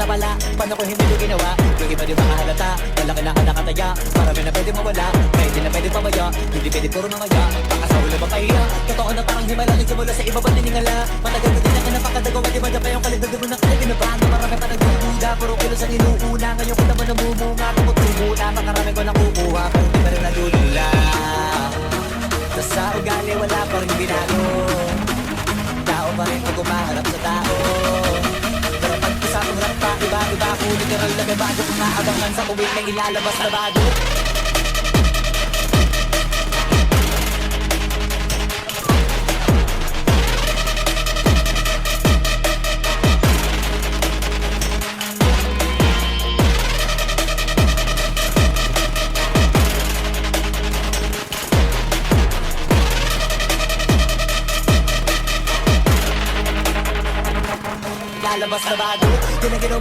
na pala, paano ko hindi ko ginawa? Yung iba di ba kahalata, malaki na ka nakataya. Marami na pwede mawala, pwede na pwede pabaya. Hindi pwede puro mamaya, baka sa ulo ba kahiya? Totoo na parang himala, nagsimula sa iba ba niningala? Matagal na din ako napakadagawa, di ba na pa yung kalidad mo na kaya binabago? Marami pa nagdududa, puro kilos ang inuuna. Ngayon ko naman namumunga, tumutubo na, makarami ko nakukuha, pero di pa rin nalulula. Tas sa ugali wala pa rin binago, tao pa rin pag umaharap sa tao. Pero pag usapang rap pa, iba-iba ako, literal na may bago. Kumaabangan sa kuwing na ilalabas na bago. Lalabas na bago, yun ang ginawa